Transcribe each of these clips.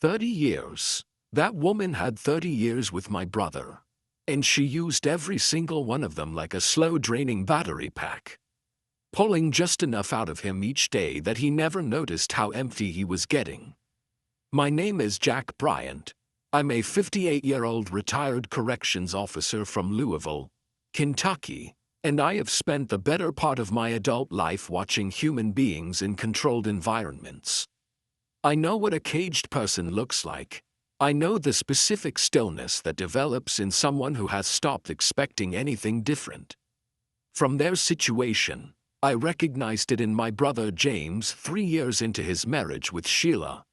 30 years. That woman had 30 years with my brother. And she used every single one of them like a slow-draining battery pack, pulling just enough out of him each day that he never noticed how empty he was getting. My name is Jack Bryant. I'm a 58-year-old retired corrections officer from Louisville, Kentucky, and I have spent the better part of my adult life watching human beings in controlled environments. I know what a caged person looks like. I know the specific stillness that develops in someone who has stopped expecting anything different. From their situation, I recognized it in my brother James 3 years into his marriage with Sheila.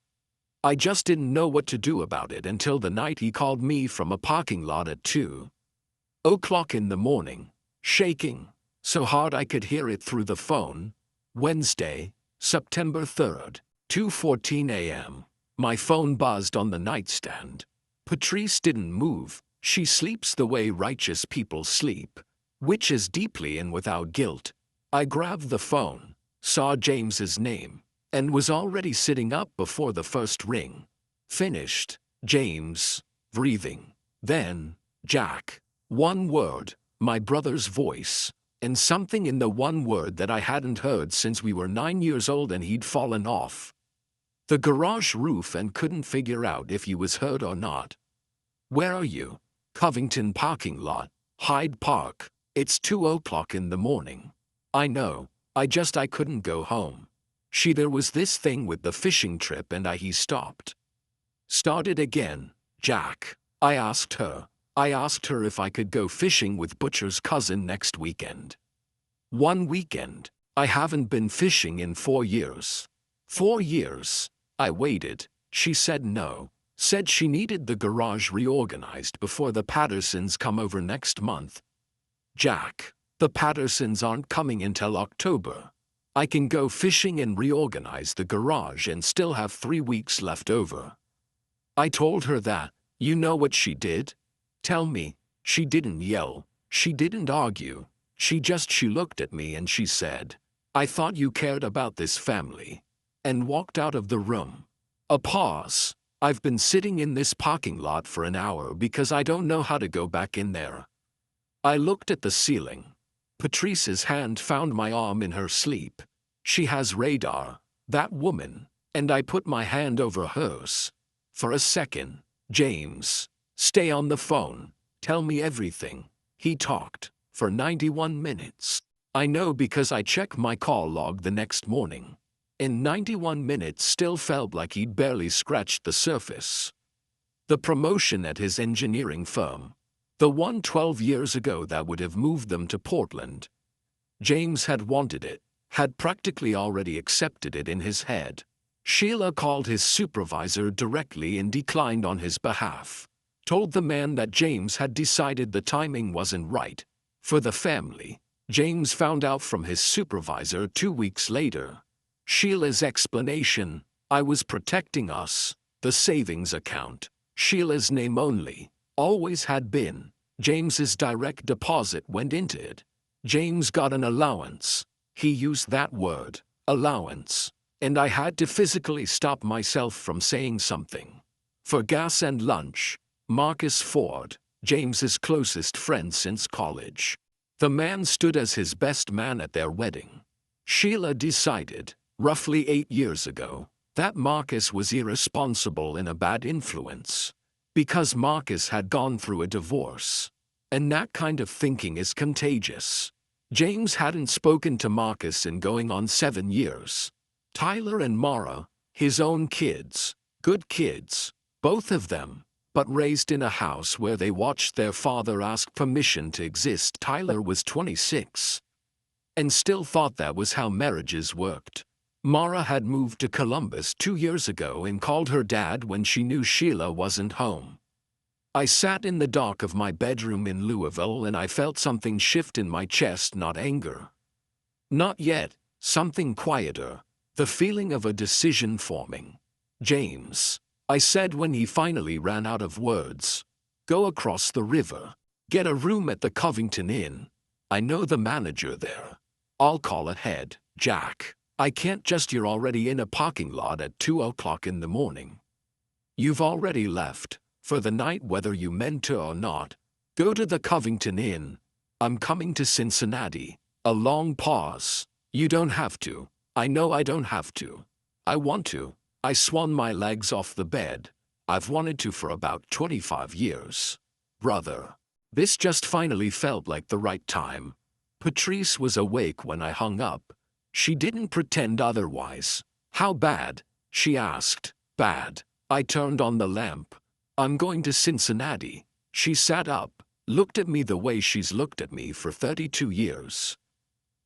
I just didn't know what to do about it until the night he called me from a parking lot at 2:00 in the morning, shaking so hard I could hear it through the phone. Wednesday, September 3rd, 2:14 a.m. My phone buzzed on the nightstand. Patrice didn't move. She sleeps the way righteous people sleep, which is deeply and without guilt. I grabbed the phone, saw James's name, and was already sitting up before the first ring. Finished. James, breathing. Then, Jack. One word, my brother's voice, and something in the one word that I hadn't heard since we were 9 years old and he'd fallen off the garage roof and couldn't figure out if he was hurt or not. Where are you? Covington parking lot, Hyde Park. It's 2:00 in the morning. I know, I couldn't go home. There was this thing with the fishing trip and he stopped. Started again, Jack. I asked her if I could go fishing with Butcher's cousin next weekend. One weekend. I haven't been fishing in 4 years. 4 years. I waited. She said no. Said she needed the garage reorganized before the Pattersons come over next month. Jack, the Pattersons aren't coming until October. I can go fishing and reorganize the garage and still have 3 weeks left over. I told her that. You know what she did? Tell me. She didn't yell. She didn't argue. She looked at me and she said, "I thought you cared about this family," and walked out of the room. A pause. I've been sitting in this parking lot for an hour because I don't know how to go back in there. I looked at the ceiling. Patrice's hand found my arm in her sleep. She has radar, that woman, and I put my hand over hers. For a second, James, stay on the phone, tell me everything. He talked for 91 minutes. I know because I checked my call log the next morning. In 91 minutes still felt like he'd barely scratched the surface. The promotion at his engineering firm, the one 12 years ago that would have moved them to Portland. James had wanted it, had practically already accepted it in his head. Sheila called his supervisor directly and declined on his behalf. Told the man that James had decided the timing wasn't right for the family. James found out from his supervisor 2 weeks later. Sheila's explanation: I was protecting us, the savings account. Sheila's name only, always had been. James's direct deposit went into it. James got an allowance. He used that word, allowance. And I had to physically stop myself from saying something. For gas and lunch. Marcus Ford, James's closest friend since college. The man stood as his best man at their wedding. Sheila decided, roughly 8 years ago, that Marcus was irresponsible and a bad influence. Because Marcus had gone through a divorce. And that kind of thinking is contagious. James hadn't spoken to Marcus in going on 7 years. Tyler and Mara, his own kids, good kids, both of them, but raised in a house where they watched their father ask permission to exist. Tyler was 26 and still thought that was how marriages worked. Mara had moved to Columbus 2 years ago and called her dad when she knew Sheila wasn't home. I sat in the dark of my bedroom in Louisville and I felt something shift in my chest, not anger. Not yet, something quieter, the feeling of a decision forming. James, I said when he finally ran out of words. Go across the river. Get a room at the Covington Inn. I know the manager there. I'll call ahead, Jack. I can't just, you're already in a parking lot at 2:00 in the morning. You've already left, for the night whether you meant to or not. Go to the Covington Inn. I'm coming to Cincinnati. A long pause. You don't have to. I know I don't have to. I want to. I swung my legs off the bed. I've wanted to for about 25 years. Brother. This just finally felt like the right time. Patrice was awake when I hung up. She didn't pretend otherwise. How bad? She asked. Bad. I turned on the lamp. I'm going to Cincinnati. She sat up, looked at me the way she's looked at me for 32 years.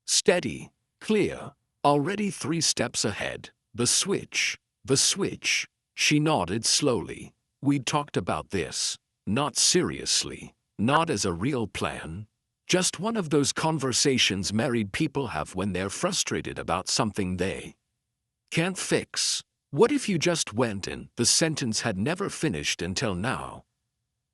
Steady, clear, already 3 steps ahead. The switch. She nodded slowly. We'd talked about this. Not seriously. Not as a real plan. Just one of those conversations married people have when they're frustrated about something they can't fix. What if you just went and the sentence had never finished until now?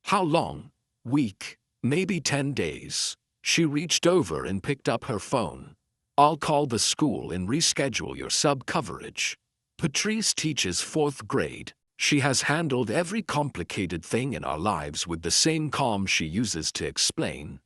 How long? Week, maybe 10 days. She reached over and picked up her phone. I'll call the school and reschedule your sub-coverage. Patrice teaches 4th grade. She has handled every complicated thing in our lives with the same calm she uses to explain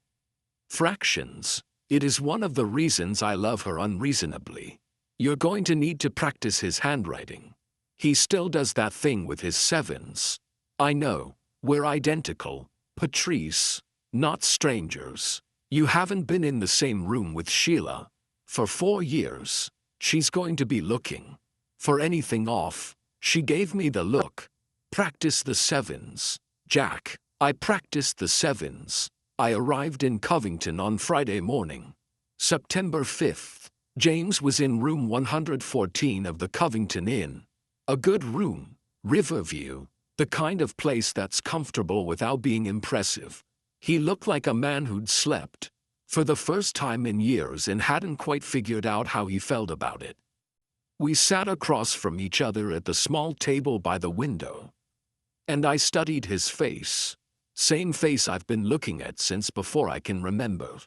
fractions. It is one of the reasons I love her unreasonably. You're going to need to practice his handwriting. He still does that thing with his 7s. I know, we're identical, Patrice, not strangers. You haven't been in the same room with Sheila for 4 years. She's going to be looking for anything off. She gave me the look. Practice the 7s, Jack. I practiced the 7s. I arrived in Covington on Friday morning, September 5th. James was in room 114 of the Covington Inn. A good room, Riverview, the kind of place that's comfortable without being impressive. He looked like a man who'd slept for the first time in years and hadn't quite figured out how he felt about it. We sat across from each other at the small table by the window, and I studied his face. Same face I've been looking at since before I can remember.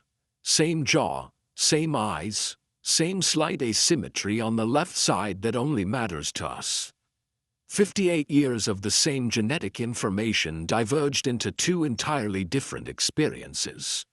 Same jaw, same eyes, same slight asymmetry on the left side that only matters to us. 58 years of the same genetic information diverged into 2 entirely different experiences.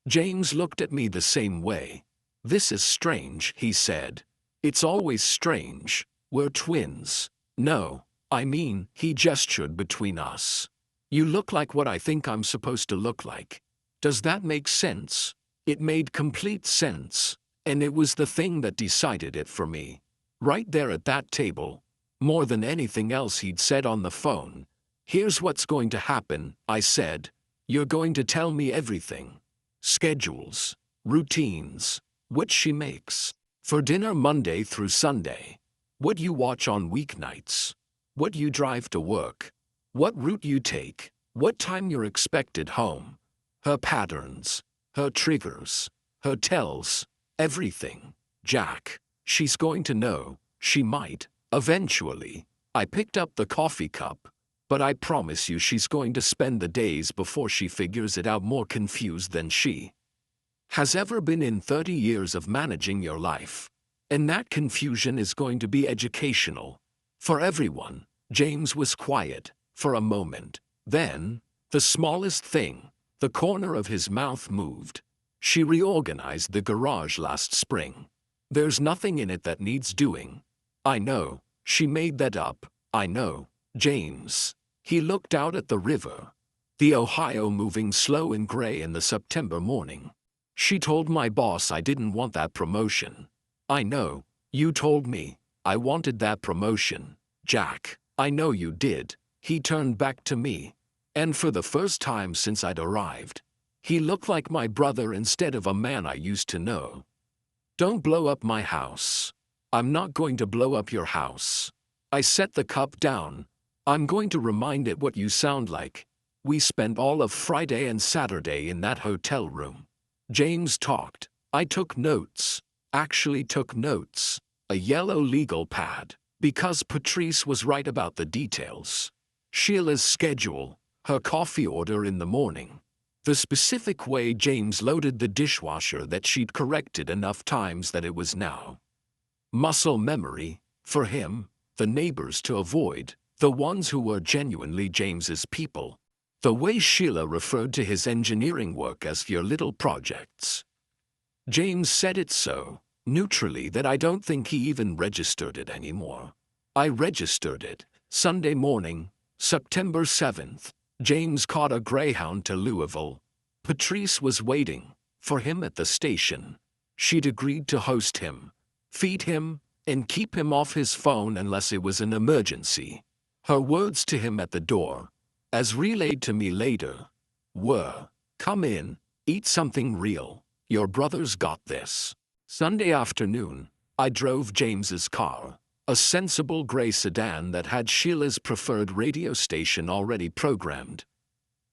James looked at me the same way. This is strange, he said. It's always strange. We're twins. No, I mean, he gestured between us. You look like what I think I'm supposed to look like. Does that make sense? It made complete sense, and it was the thing that decided it for me. Right there at that table, more than anything else he'd said on the phone. Here's what's going to happen, I said. You're going to tell me everything. Schedules, routines, what she makes for dinner Monday through Sunday, what you watch on weeknights, what you drive to work, what route you take, what time you're expected home, her patterns, her triggers, her tells, everything. Jack, she's going to know, she might, eventually. I picked up the coffee cup, but I promise you she's going to spend the days before she figures it out more confused than she has ever been in 30 years of managing your life. And that confusion is going to be educational. For everyone. James was quiet for a moment. Then, the smallest thing, the corner of his mouth moved. She reorganized the garage last spring. There's nothing in it that needs doing. I know, she made that up. I know, James. He looked out at the river, the Ohio moving slow and gray in the September morning. She told my boss I didn't want that promotion. I know, you told me I wanted that promotion, Jack. I know you did. He turned back to me, and for the first time since I'd arrived, he looked like my brother instead of a man I used to know. Don't blow up my house. I'm not going to blow up your house. I set the cup down. I'm going to remind it what you sound like. We spent all of Friday and Saturday in that hotel room. James talked. I took notes. Actually took notes. A yellow legal pad. Because Patrice was right about the details. Sheila's schedule, her coffee order in the morning, the specific way James loaded the dishwasher that she'd corrected enough times that it was now muscle memory for him, the neighbors to avoid, The ones who were genuinely James's people. The way Sheila referred to his engineering work as your little projects. James said it so neutrally that I don't think he even registered it anymore. I registered it. Sunday morning, September 7th. James caught a Greyhound to Louisville. Patrice was waiting for him at the station. She'd agreed to host him, feed him, and keep him off his phone unless it was an emergency. Her words to him at the door, as relayed to me later, were, "Come in, eat something real. Your brother's got this." Sunday afternoon, I drove James's car, a sensible gray sedan that had Sheila's preferred radio station already programmed,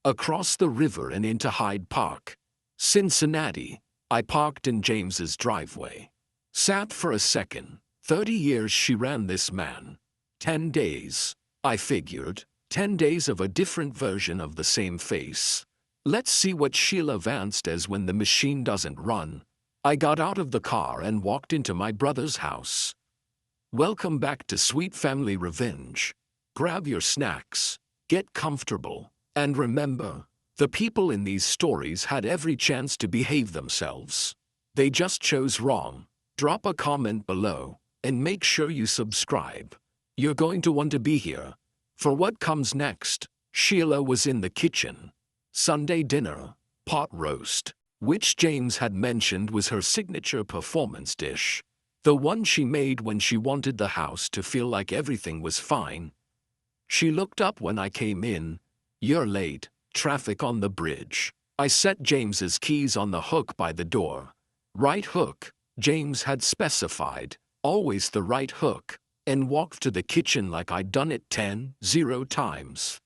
across the river and into Hyde Park, Cincinnati. I parked in James's driveway. Sat for a second. 30 years she ran this man. 10 days, I figured. 10 days of a different version of the same face. Let's see what Sheila Vance does when the machine doesn't run. I got out of the car and walked into my brother's house. Welcome back to Sweet Family Revenge. Grab your snacks, get comfortable, and remember, the people in these stories had every chance to behave themselves. They just chose wrong. Drop a comment below, and make sure you subscribe. You're going to want to be here for what comes next. Sheila was in the kitchen. Sunday dinner, pot roast, which James had mentioned was her signature performance dish. The one she made when she wanted the house to feel like everything was fine. She looked up when I came in. "You're late. Traffic on the bridge." I set James's keys on the hook by the door. Right hook, James had specified, always the right hook, and walked to the kitchen like I'd done it 10-0 times.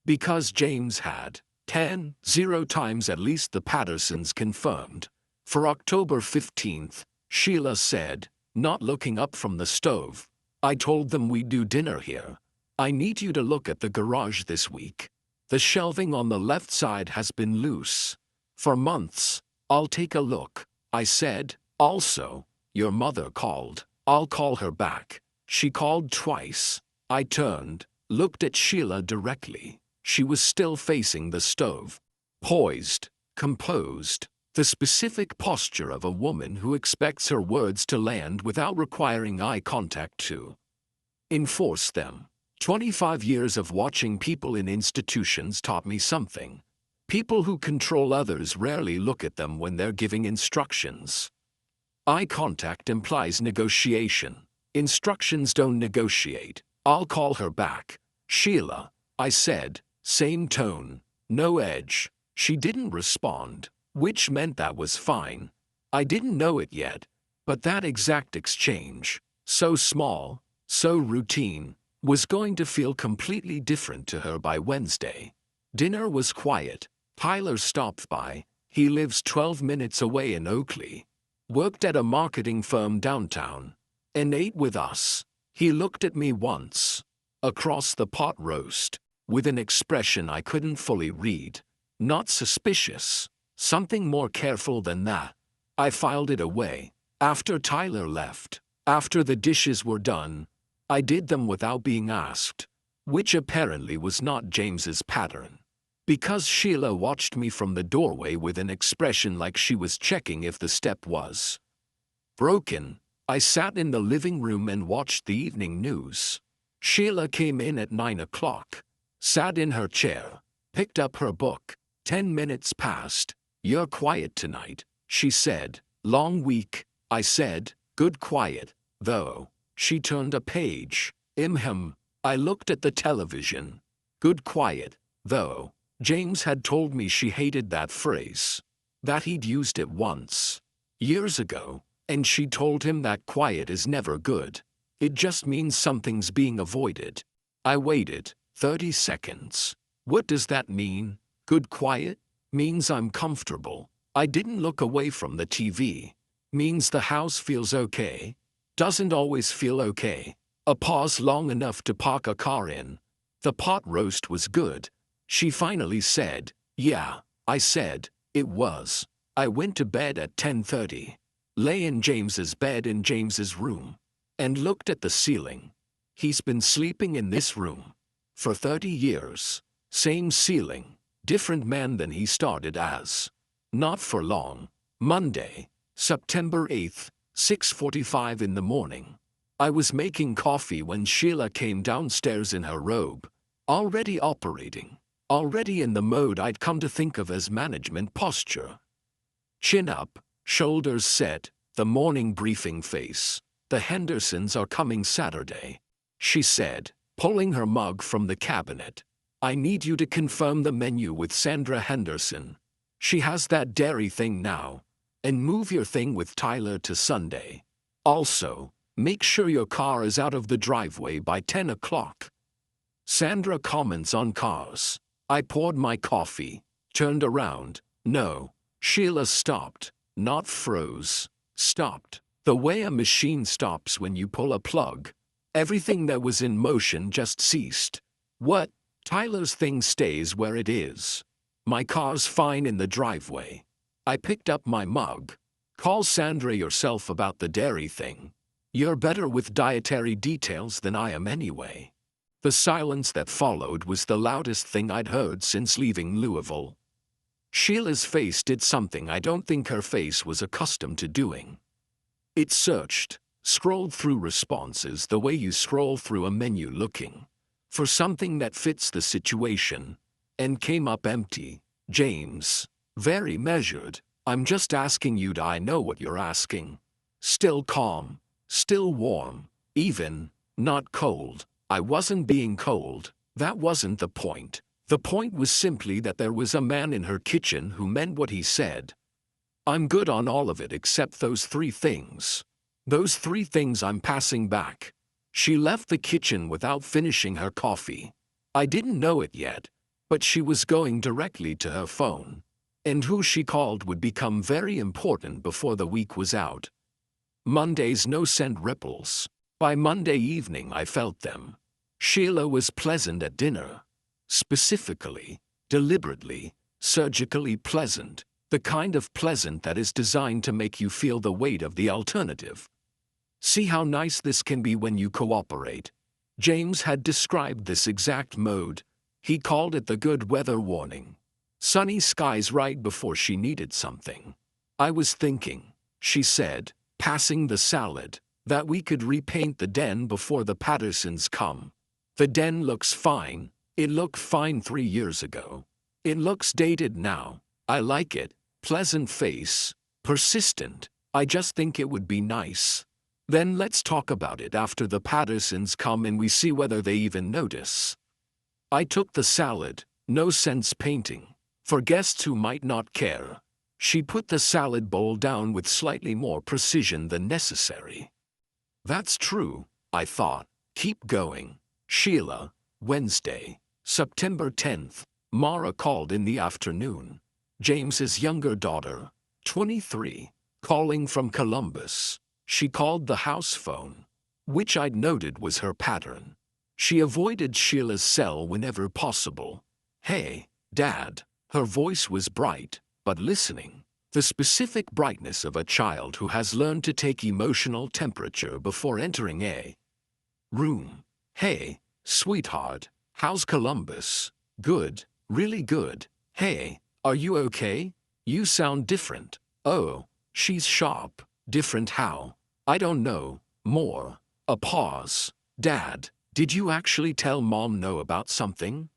Because James had 10-0 times at least, the Pattersons confirmed. For October 15th, Sheila said, not looking up from the stove, "I told them we'd do dinner here. I need you to look at the garage this week. The shelving on the left side has been loose for months. I'll take a look," I said. "Also, your mother called. I'll call her back." She called twice. I turned, looked at Sheila directly. She was still facing the stove, poised, composed, the specific posture of a woman who expects her words to land without requiring eye contact to enforce them. 25 years of watching people in institutions taught me something. People who control others rarely look at them when they're giving instructions. Eye contact implies negotiation. Instructions don't negotiate. "I'll call her back, Sheila," I said, same tone, no edge. She didn't respond, which meant that was fine. I didn't know it yet, but that exact exchange, so small, so routine, was going to feel completely different to her by Wednesday. Dinner was quiet. Tyler stopped by. He lives 12 minutes away in Oakley. Worked at a marketing firm downtown. And ate with us. He looked at me once, across the pot roast, with an expression I couldn't fully read. Not suspicious. Something more careful than that. I filed it away. After Tyler left, after the dishes were done, I did them without being asked, which apparently was not James's pattern. Because Sheila watched me from the doorway with an expression like she was checking if the step was broken, I sat in the living room and watched the evening news. Sheila came in at 9 o'clock, sat in her chair, picked up her book. 10 minutes passed. "You're quiet tonight," she said. "Long week," I said. "Good quiet, though." She turned a page. I looked at the television. "Good quiet, though." James had told me she hated that phrase, that he'd used it once, years ago, and she told him that quiet is never good. It just means something's being avoided. I waited 30 seconds. What does that mean? Good quiet? Means I'm comfortable. I didn't look away from the TV. Means the house feels okay. Doesn't always feel okay. A pause long enough to park a car in. The pot roast was good. She finally said, "Yeah." I said, "It was." I went to bed at 10:30. Lay in James's bed in James's room, and looked at the ceiling. He's been sleeping in this room for 30 years. Same ceiling, different man than he started as. Not for long. Monday, September 8th, 6:45 in the morning. I was making coffee when Sheila came downstairs in her robe, already operating, already in the mode I'd come to think of as management posture. Chin up, shoulders set, the morning briefing face. The Hendersons are coming Saturday, she said, pulling her mug from the cabinet. I need you to confirm the menu with Sandra Henderson. She has that dairy thing now. And move your thing with Tyler to Sunday. Also, make sure your car is out of the driveway by 10 o'clock. Sandra comments on cars. I poured my coffee, turned around. No. Sheila stopped, not froze. Stopped. The way a machine stops when you pull a plug. Everything that was in motion just ceased. What? Tyler's thing stays where it is. My car's fine in the driveway. I picked up my mug. Call Sandra yourself about the dairy thing. You're better with dietary details than I am anyway. The silence that followed was the loudest thing I'd heard since leaving Louisville. Sheila's face did something I don't think her face was accustomed to doing. It searched, scrolled through responses the way you scroll through a menu looking for something that fits the situation, and came up empty. James. Very measured. I'm just asking you. I know what you're asking. Still calm. Still warm. Even, not cold. I wasn't being cold. That wasn't the point. The point was simply that there was a man in her kitchen who meant what he said. I'm good on all of it except those 3 things. Those 3 things I'm passing back. She left the kitchen without finishing her coffee. I didn't know it yet, but she was going directly to her phone. And who she called would become very important before the week was out. Monday's no-send ripples. By Monday evening I felt them. Sheila was pleasant at dinner. Specifically, deliberately, surgically pleasant. The kind of pleasant that is designed to make you feel the weight of the alternative. See how nice this can be when you cooperate. James had described this exact mode. He called it the good weather warning. Sunny skies right before she needed something. I was thinking, she said, passing the salad, that we could repaint the den before the Pattersons come. The den looks fine. It looked fine 3 years ago. It looks dated now. I like it. Pleasant face. Persistent. I just think it would be nice. Then let's talk about it after the Pattersons come and we see whether they even notice. I took the salad. No sense painting. For guests who might not care. She put the salad bowl down with slightly more precision than necessary. That's true, I thought. Keep going. Sheila. Wednesday, September 10th. Mara called in the afternoon. James's younger daughter, 23, calling from Columbus. She called the house phone, which I'd noted was her pattern. She avoided Sheila's cell whenever possible. Hey, Dad. Her voice was bright, but listening. The specific brightness of a child who has learned to take emotional temperature before entering a room. Hey, sweetheart. How's Columbus? Good, really good. Hey, are you okay? You sound different. Oh, she's sharp. Different how? I don't know. More. A pause. Dad, did you actually tell Mom no about something?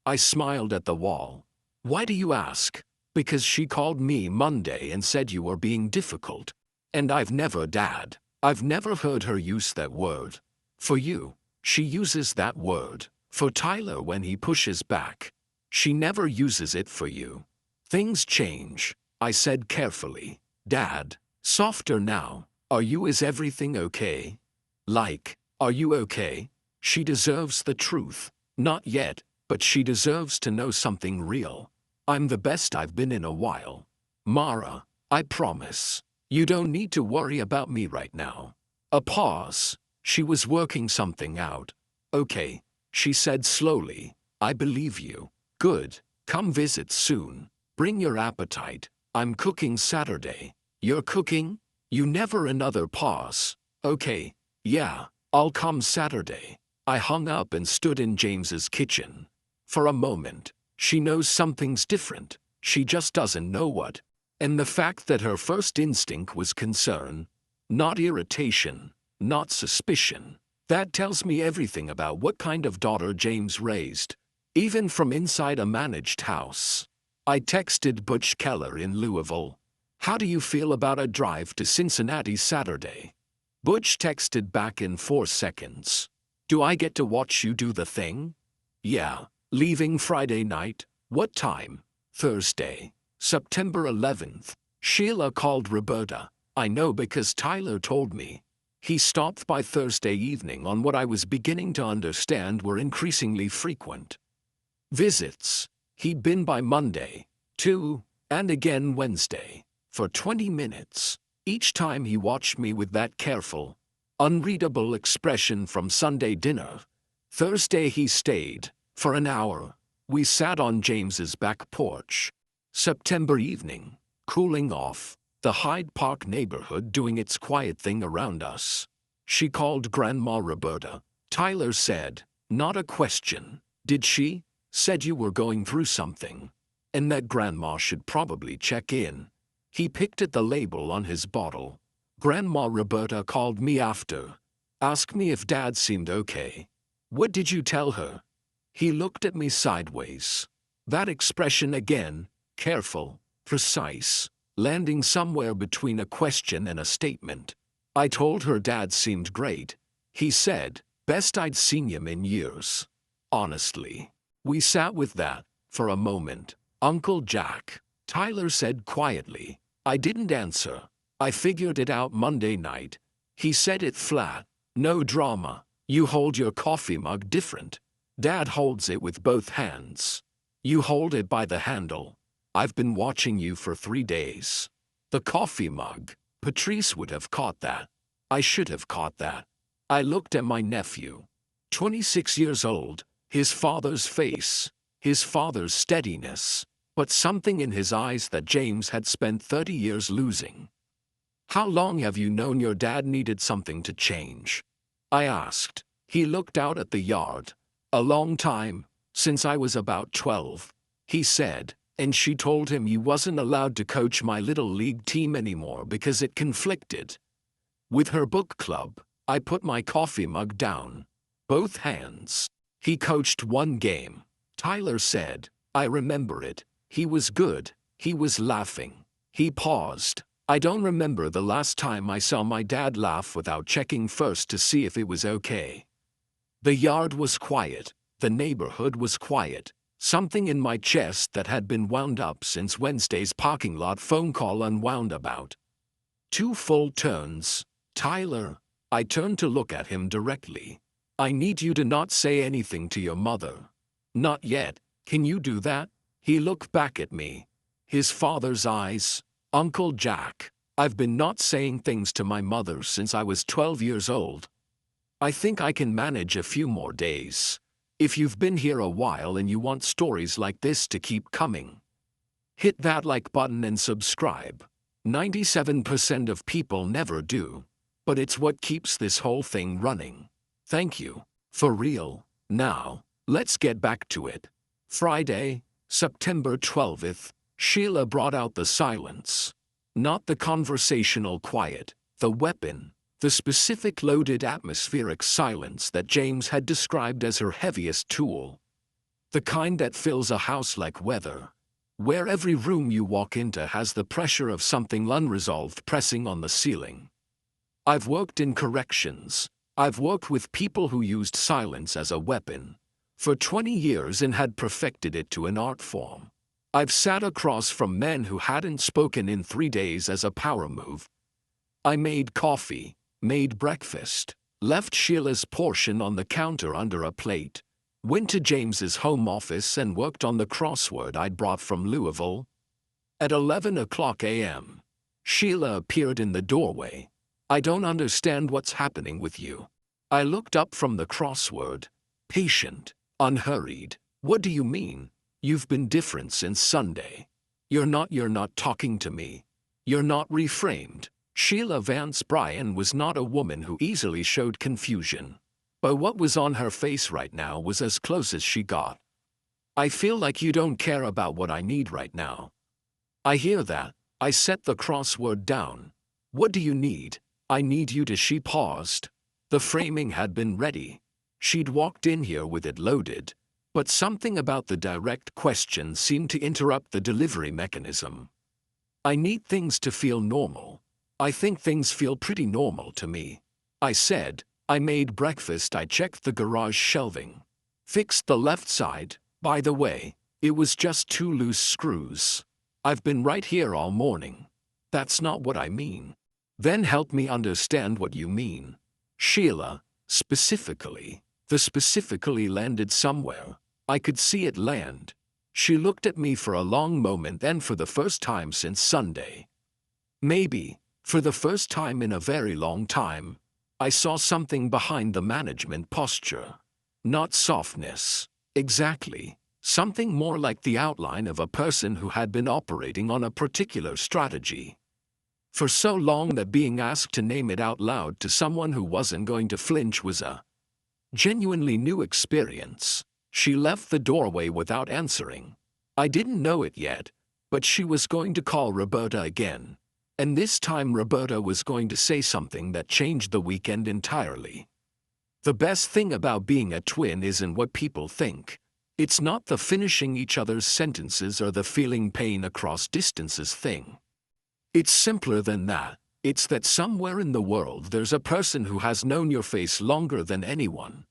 I smiled at the wall. Why do you ask? Because she called me Monday and said you were being difficult. And I've never, Dad. I've never heard her use that word. For you, she uses that word. For Tyler when he pushes back. She never uses it for you. Things change, I said carefully. Dad, softer now. Is everything okay? Like, are you okay? She deserves the truth. Not yet, but she deserves to know something real. I'm the best I've been in a while. Mara, I promise. You don't need to worry about me right now. A pause. She was working something out. Okay, she said slowly. I believe you. Good. Come visit soon. Bring your appetite. I'm cooking Saturday. You're cooking? You never. Another pause. Okay, yeah, I'll come Saturday. I hung up and stood in James's kitchen. For a moment, she knows something's different, she just doesn't know what. And the fact that her first instinct was concern, not irritation, not suspicion, that tells me everything about what kind of daughter James raised, even from inside a managed house. I texted Butch Keller in Louisville. How do you feel about a drive to Cincinnati Saturday? Butch texted back in 4 seconds. Do I get to watch you do the thing? Yeah. Leaving Friday night? What time? Thursday, September 11th. Sheila called Roberta. I know because Tyler told me. He stopped by Thursday evening on what I was beginning to understand were increasingly frequent visits. He'd been by Monday, too, and again Wednesday, for 20 minutes. Each time he watched me with that careful, unreadable expression from Sunday dinner. Thursday he stayed, for an hour. We sat on James's back porch. September evening, cooling off, the Hyde Park neighborhood doing its quiet thing around us. She called Grandma Roberta. Tyler said, not a question. Did she? Said you were going through something. And that Grandma should probably check in. He picked at the label on his bottle. Grandma Roberta called me after. Asked me if Dad seemed okay. What did you tell her? He looked at me sideways. That expression again, careful, precise, landing somewhere between a question and a statement. I told her Dad seemed great. He said, best I'd seen him in years. Honestly. We sat with that, for a moment. Uncle Jack, Tyler said quietly. I didn't answer. I figured it out Monday night. He said it flat. No drama. You hold your coffee mug different. Dad holds it with both hands. You hold it by the handle. I've been watching you for 3 days. The coffee mug. Patrice would have caught that. I should have caught that. I looked at my nephew. 26 years old, his father's face, his father's steadiness, but something in his eyes that James had spent 30 years losing. How long have you known your dad needed something to change? I asked. He looked out at the yard. A long time, since I was about 12, he said, and she told him he wasn't allowed to coach my little league team anymore because it conflicted with her book club. I put my coffee mug down. Both hands. He coached 1 game. Tyler said, I remember it. He was good. He was laughing. He paused. I don't remember the last time I saw my dad laugh without checking first to see if it was okay. The yard was quiet. The neighborhood was quiet. Something in my chest that had been wound up since Wednesday's parking lot phone call unwound about 2 full turns. Tyler. I turned to look at him directly. I need you to not say anything to your mother. Not yet. Can you do that? He looked back at me. His father's eyes. Uncle Jack. I've been not saying things to my mother since I was 12 years old. I think I can manage a few more days. If you've been here a while and you want stories like this to keep coming, hit that like button and subscribe. 97% of people never do. But it's what keeps this whole thing running. Thank you. For real. Now, let's get back to it. Friday, September 12th, Sheila brought out the silence. Not the conversational quiet, the weapon, the specific loaded atmospheric silence that James had described as her heaviest tool. The kind that fills a house like weather, where every room you walk into has the pressure of something unresolved pressing on the ceiling. I've worked in corrections. I've worked with people who used silence as a weapon for 20 years and had perfected it to an art form. I've sat across from men who hadn't spoken in 3 days as a power move. I made coffee, made breakfast, left Sheila's portion on the counter under a plate, went to James's home office and worked on the crossword I'd brought from Louisville. At 11 o'clock a.m., Sheila appeared in the doorway. I don't understand what's happening with you. I looked up from the crossword. Patient, unhurried. What do you mean? You've been different since Sunday. You're not talking to me. You're not reframed. Sheila Vance Bryan was not a woman who easily showed confusion. But what was on her face right now was as close as she got. I feel like you don't care about what I need right now. I hear that. I set the crossword down. What do you need? I need you to. She paused. The framing had been ready. She'd walked in here with it loaded. But something about the direct question seemed to interrupt the delivery mechanism. I need things to feel normal. I think things feel pretty normal to me. I said. I made breakfast. I checked the garage shelving. Fixed the left side. By the way, it was just 2 loose screws. I've been right here all morning. That's not what I mean. Then help me understand what you mean. Sheila, specifically. The specifically landed somewhere. I could see it land. She looked at me for a long moment, then for the first time since Sunday. Maybe, for the first time in a very long time, I saw something behind the management posture. Not softness. Exactly. Something more like the outline of a person who had been operating on a particular strategy for so long that being asked to name it out loud to someone who wasn't going to flinch was a genuinely new experience. She left the doorway without answering. I didn't know it yet, but she was going to call Roberta again. And this time Roberta was going to say something that changed the weekend entirely. The best thing about being a twin isn't what people think. It's not the finishing each other's sentences or the feeling pain across distances thing. It's simpler than that. It's that somewhere in the world there's a person who has known your face longer than anyone.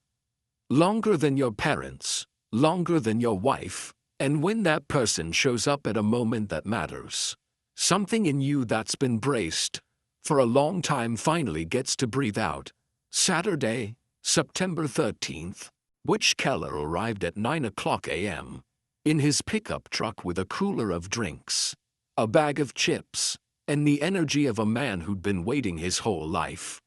Longer than your parents, longer than your wife, and when that person shows up at a moment that matters, something in you that's been braced for a long time finally gets to breathe out. Saturday, September 13th, Butch Keller arrived at 9:00 a.m. in his pickup truck with a cooler of drinks, a bag of chips, and the energy of a man who'd been waiting his whole life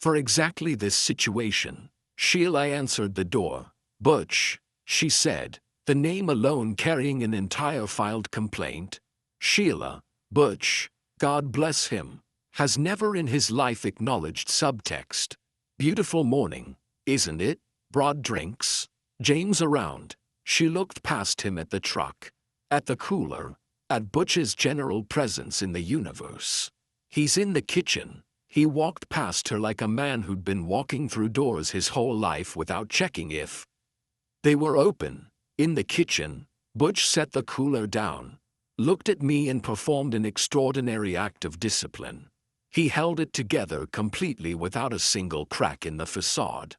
for exactly this situation. Sheila answered the door. Butch, she said, the name alone carrying an entire filed complaint. Sheila, Butch, God bless him, has never in his life acknowledged subtext. Beautiful morning, isn't it? Brought drinks? James around? She looked past him at the truck, at the cooler, at Butch's general presence in the universe. He's in the kitchen. He walked past her like a man who'd been walking through doors his whole life without checking if they were open. In the kitchen, Butch set the cooler down, looked at me and performed an extraordinary act of discipline. He held it together completely without a single crack in the facade.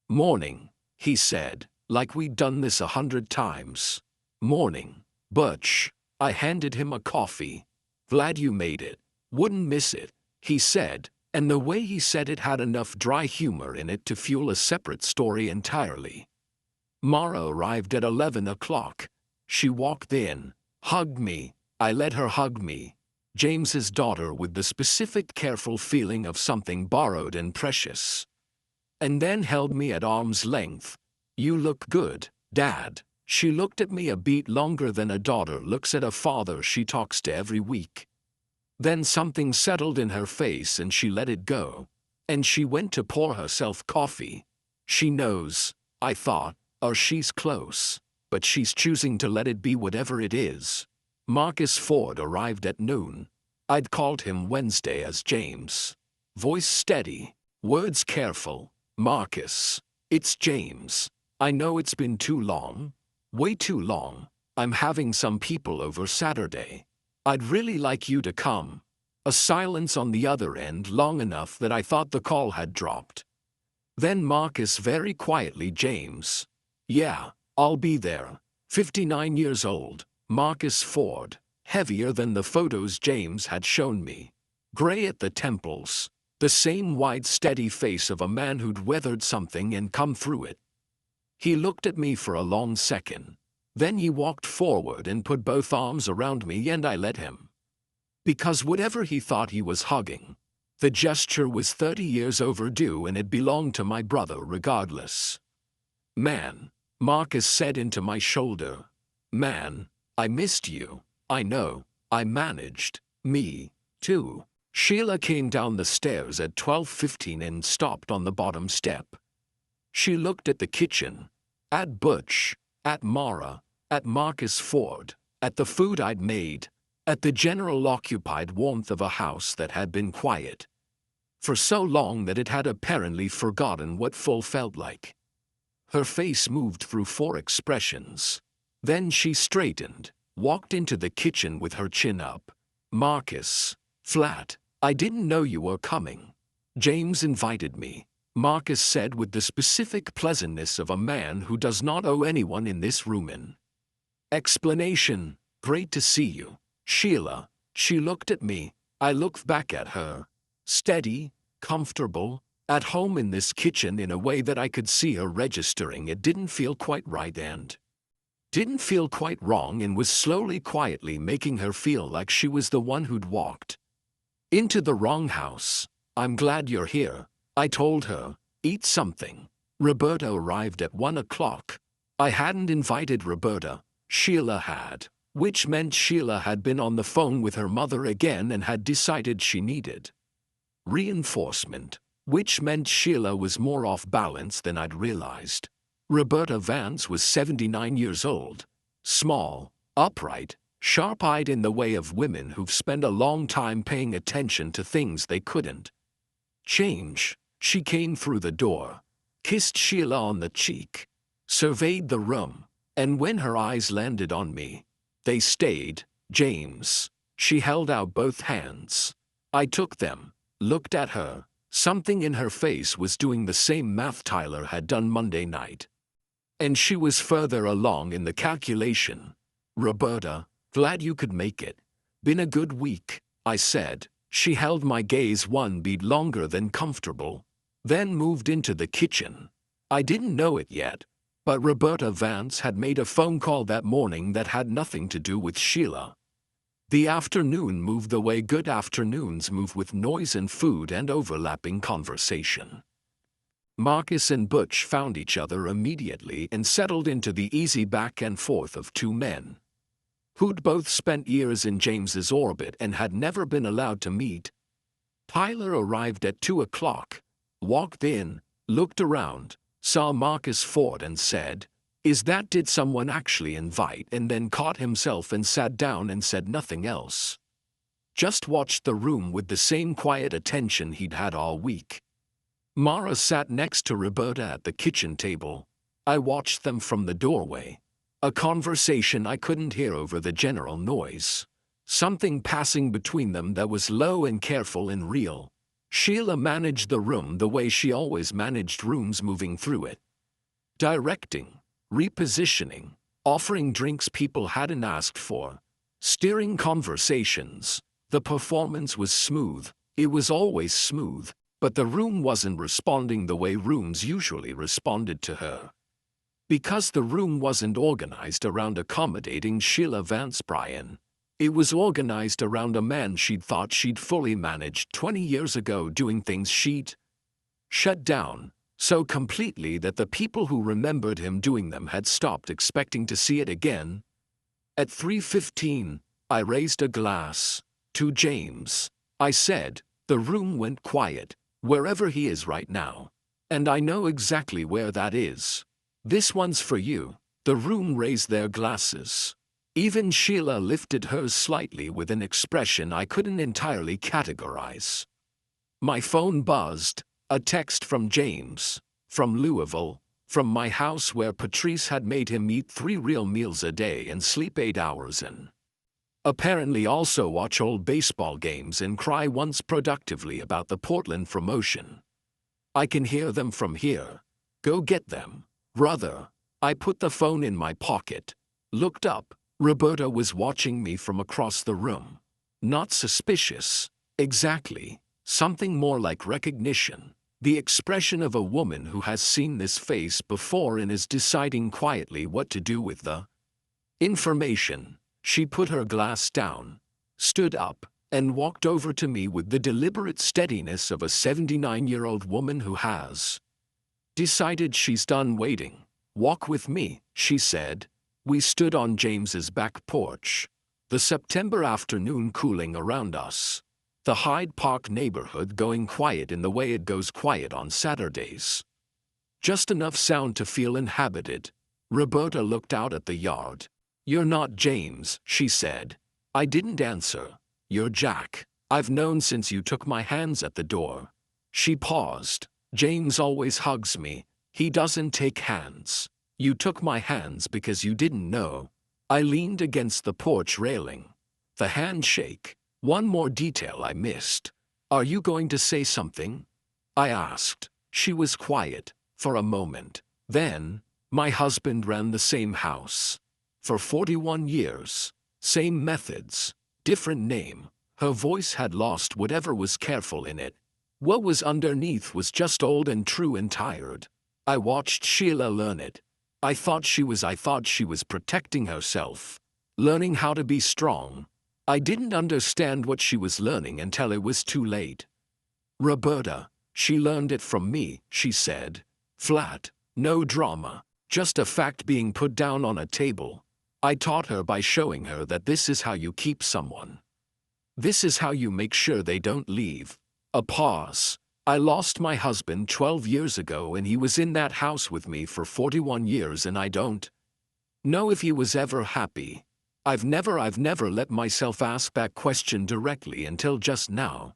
Morning, he said, like we'd done this 100 times. Morning, Butch. I handed him a coffee. Glad you made it. Wouldn't miss it, he said, and the way he said it had enough dry humor in it to fuel a separate story entirely. Mara arrived at 11:00. She walked in, hugged me. I let her hug me. James's daughter, with the specific careful feeling of something borrowed and precious. And then held me at arm's length. You look good, Dad. She looked at me a beat longer than a daughter looks at a father she talks to every week. Then something settled in her face and she let it go. And she went to pour herself coffee. She knows, I thought, or she's close. But she's choosing to let it be whatever it is. Marcus Ford arrived at noon. I'd called him Wednesday as James. Voice steady, words careful. Marcus, it's James. I know it's been too long. Way too long. I'm having some people over Saturday. I'd really like you to come. A silence on the other end long enough that I thought the call had dropped. Then Marcus very quietly, James. Yeah, I'll be there. 59 years old, Marcus Ford, heavier than the photos James had shown me. Gray at the temples, the same wide steady face of a man who'd weathered something and come through it. He looked at me for a long second. Then he walked forward and put both arms around me and I let him. Because whatever he thought he was hugging, the gesture was 30 years overdue and it belonged to my brother regardless. Man, Marcus said into my shoulder. Man, I missed you. I know, I managed. Me, too. Sheila came down the stairs at 12:15 and stopped on the bottom step. She looked at the kitchen, at Butch, at Mara, at Marcus Ford, at the food I'd made, at the general occupied warmth of a house that had been quiet for so long that it had apparently forgotten what full felt like. Her face moved through 4 expressions. Then she straightened, walked into the kitchen with her chin up. "Marcus, flat, I didn't know you were coming. James invited me," Marcus said with the specific pleasantness of a man who does not owe anyone in this room an explanation. "Great to see you, Sheila." She looked at me. I looked back at her. Steady, comfortable, at home in this kitchen in a way that I could see her registering it didn't feel quite right and didn't feel quite wrong, and was slowly quietly making her feel like she was the one who'd walked into the wrong house. "I'm glad you're here," I told her. "Eat something." Roberta arrived at 1 o'clock. I hadn't invited Roberta. Sheila had, which meant Sheila had been on the phone with her mother again and had decided she needed reinforcement, which meant Sheila was more off balance than I'd realized. Roberta Vance was 79 years old, small, upright, sharp-eyed in the way of women who've spent a long time paying attention to things they couldn't change. She came through the door, kissed Sheila on the cheek, surveyed the room, and when her eyes landed on me, they stayed. "James." She held out both hands. I took them, looked at her. Something in her face was doing the same math Tyler had done Monday night. And she was further along in the calculation. "Roberta, glad you could make it. Been a good week," I said. She held my gaze 1 beat longer than comfortable, then moved into the kitchen. I didn't know it yet, but Roberta Vance had made a phone call that morning that had nothing to do with Sheila. The afternoon moved the way good afternoons move, with noise and food and overlapping conversation. Marcus and Butch found each other immediately and settled into the easy back and forth of 2 men who'd both spent years in James's orbit and had never been allowed to meet. Tyler arrived at 2 o'clock, walked in, looked around, saw Marcus Ford and said, Did someone actually invite?" and then caught himself and sat down and said nothing else. Just watched the room with the same quiet attention he'd had all week. Mara sat next to Roberta at the kitchen table. I watched them from the doorway. A conversation I couldn't hear over the general noise. Something passing between them that was low and careful and real. Sheila managed the room the way she always managed rooms, moving through it. Directing, repositioning, offering drinks people hadn't asked for, steering conversations. The performance was smooth. It was always smooth, but the room wasn't responding the way rooms usually responded to her. Because the room wasn't organized around accommodating Sheila Vance Bryan. It was organized around a man she'd thought she'd fully managed 20 years ago, doing things she'd shut down so completely that the people who remembered him doing them had stopped expecting to see it again. At 3:15, I raised a glass. "To James," I said. The room went quiet, "wherever he is right now. And I know exactly where that is. This one's for you." The room raised their glasses. Even Sheila lifted hers slightly with an expression I couldn't entirely categorize. My phone buzzed. A text from James, from Louisville, from my house where Patrice had made him eat 3 real meals a day and sleep 8 hours and apparently also watch old baseball games and cry once productively about the Portland promotion. "I can hear them from here. Go get them, brother." I put the phone in my pocket, looked up. Roberta was watching me from across the room. Not suspicious, exactly. Something more like recognition. The expression of a woman who has seen this face before and is deciding quietly what to do with the information. She put her glass down, stood up, and walked over to me with the deliberate steadiness of a 79-year-old woman who has decided she's done waiting. "Walk with me," she said. We stood on James's back porch. The September afternoon cooling around us. The Hyde Park neighborhood going quiet in the way it goes quiet on Saturdays. Just enough sound to feel inhabited. Roberta looked out at the yard. "You're not James," she said. I didn't answer. "You're Jack. I've known since you took my hands at the door." She paused. "James always hugs me. He doesn't take hands. You took my hands because you didn't know." I leaned against the porch railing. The handshake. One more detail I missed. "Are you going to say something?" I asked. She was quiet for a moment. Then, "My husband ran the same house. For 41 years. Same methods. Different name." Her voice had lost whatever was careful in it. What was underneath was just old and true and tired. I watched Sheila learn it. I thought she was protecting herself. Learning how to be strong. I didn't understand what she was learning until it was too late. "Roberta, she learned it from me," she said. Flat. No drama. Just a fact being put down on a table. I taught her by showing her that this is how you keep someone. This is how you make sure they don't leave. A pause. "I lost my husband 12 years ago and he was in that house with me for 41 years and I don't know if he was ever happy. I've never let myself ask that question directly until just now.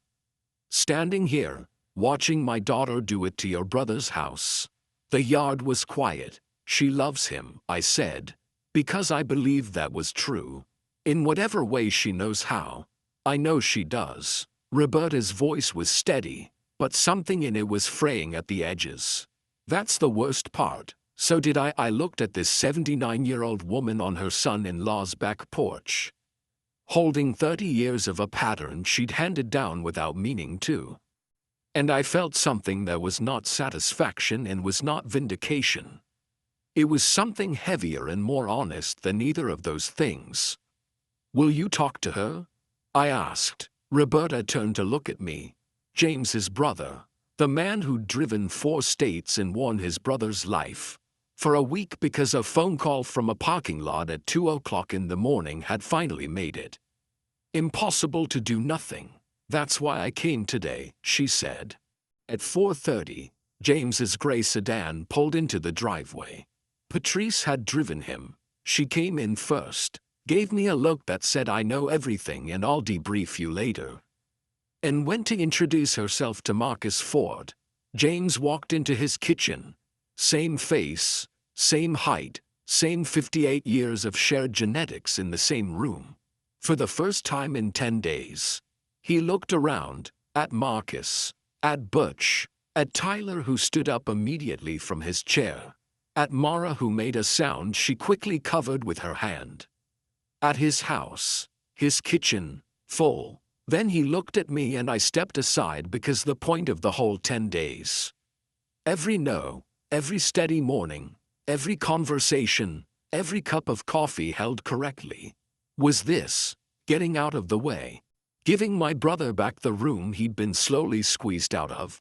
Standing here, watching my daughter do it to your brother's house." The yard was quiet. "She loves him," I said, because I believed that was true. "In whatever way she knows how. I know she does." Roberta's voice was steady, but something in it was fraying at the edges. "That's the worst part. So did I." I looked at this 79-year-old woman on her son-in-law's back porch, holding 30 years of a pattern she'd handed down without meaning to. And I felt something that was not satisfaction and was not vindication. It was something heavier and more honest than either of those things. "Will you talk to her?" I asked. Roberta turned to look at me. James's brother, the man who'd driven 4 states and won his brother's life for a week because a phone call from a parking lot at 2 o'clock in the morning had finally made it impossible to do nothing. "That's why I came today," she said. At 4:30, James's gray sedan pulled into the driveway. Patrice had driven him. She came in first, gave me a look that said, "I know everything and I'll debrief you later," and went to introduce herself to Marcus Ford. James walked into his kitchen. Same face, same height, same 58 years of shared genetics in the same room. For the first time in 10 days. He looked around, at Marcus, at Butch, at Tyler who stood up immediately from his chair, at Mara who made a sound she quickly covered with her hand. At his house, his kitchen, full. Then he looked at me and I stepped aside because the point of the whole 10 days. Every no, every steady morning, every conversation, every cup of coffee held correctly, was this, getting out of the way. Giving my brother back the room he'd been slowly squeezed out of.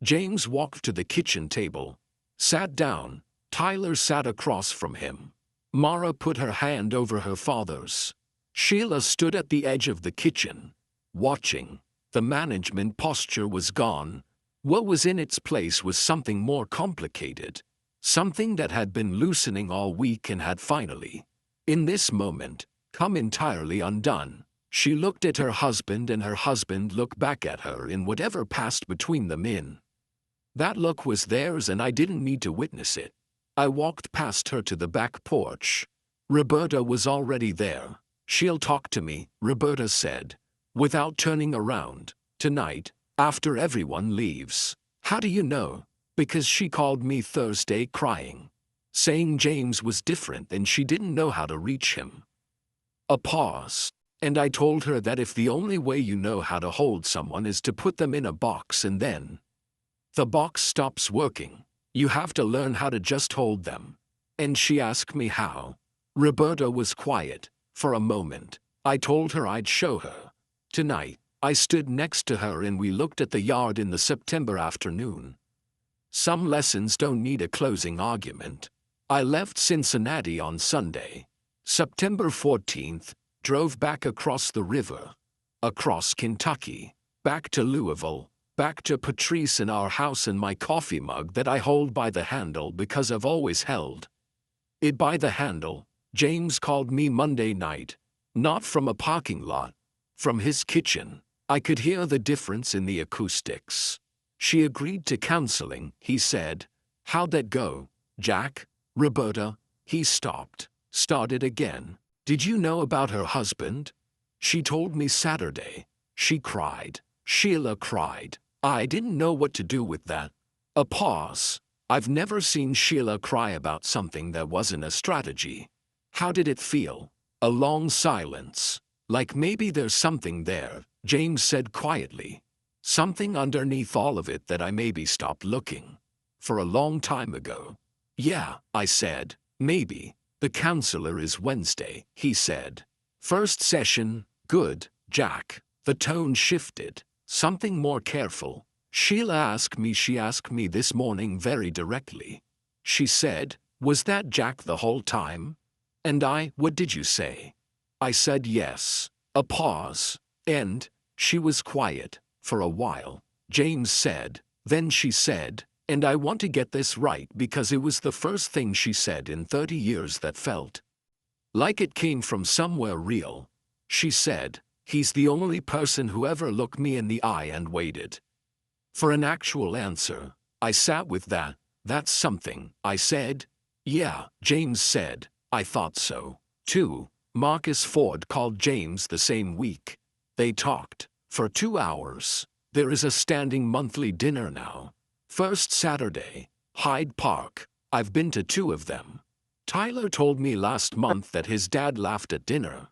James walked to the kitchen table, sat down. Tyler sat across from him. Mara put her hand over her father's. Sheila stood at the edge of the kitchen, watching. The management posture was gone. What was in its place was something more complicated. Something that had been loosening all week and had finally, in this moment, come entirely undone. She looked at her husband and her husband looked back at her in whatever passed between them in. That look was theirs and I didn't need to witness it. I walked past her to the back porch. Roberta was already there. "She'll talk to me," Roberta said, without turning around. "Tonight, after everyone leaves." "How do you know?" "Because she called me Thursday crying, saying James was different and she didn't know how to reach him." A pause. "And I told her that if the only way you know how to hold someone is to put them in a box and then the box stops working, you have to learn how to just hold them." And she asked me how. Roberta was quiet for a moment. I told her I'd show her. Tonight, I stood next to her and we looked at the yard in the September afternoon. Some lessons don't need a closing argument. I left Cincinnati on Sunday, September 14th, drove back across the river, across Kentucky, back to Louisville, Back to Patrice in our house and my coffee mug that I hold by the handle because I've always held it by the handle. James called me Monday night, not from a parking lot, from his kitchen. I could hear the difference in the acoustics. She agreed to counseling, he said. How'd that go, Jack? Roberta, he started again. Did you know about her husband? She told me Saturday. She cried. Sheila cried. I didn't know what to do with that. A pause. I've never seen Sheila cry about something that wasn't a strategy. How did it feel? A long silence. Like maybe there's something there, James said quietly. Something underneath all of it that I maybe stopped looking for a long time ago. Yeah, I said. Maybe. The counselor is Wednesday, he said. First session, good, Jack. The tone shifted. Something more careful. She asked me this morning very directly. She said, was that Jack the whole time? And what did you say? I said yes. A pause. And she was quiet for a while. James said. Then she said, and I want to get this right because it was the first thing she said in 30 years that felt like it came from somewhere real. She said, he's the only person who ever looked me in the eye and waited for an actual answer. I sat with that. That's something, I said. Yeah, James said. I thought so, too. Marcus Ford called James the same week. They talked for 2 hours. There is a standing monthly dinner now. First Saturday, Hyde Park. I've been to 2 of them. Tyler told me last month that his dad laughed at dinner.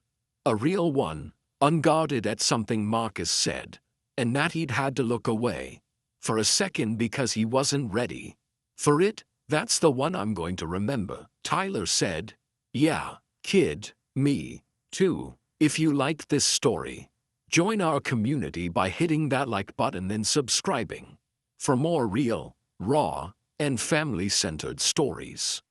A real one, unguarded at something Marcus said, and that he'd had to look away for a second because he wasn't ready for it. That's the one I'm going to remember, Tyler said. Yeah, kid, me, too. If you liked this story, join our community by hitting that like button and subscribing for more real, raw, and family-centered stories.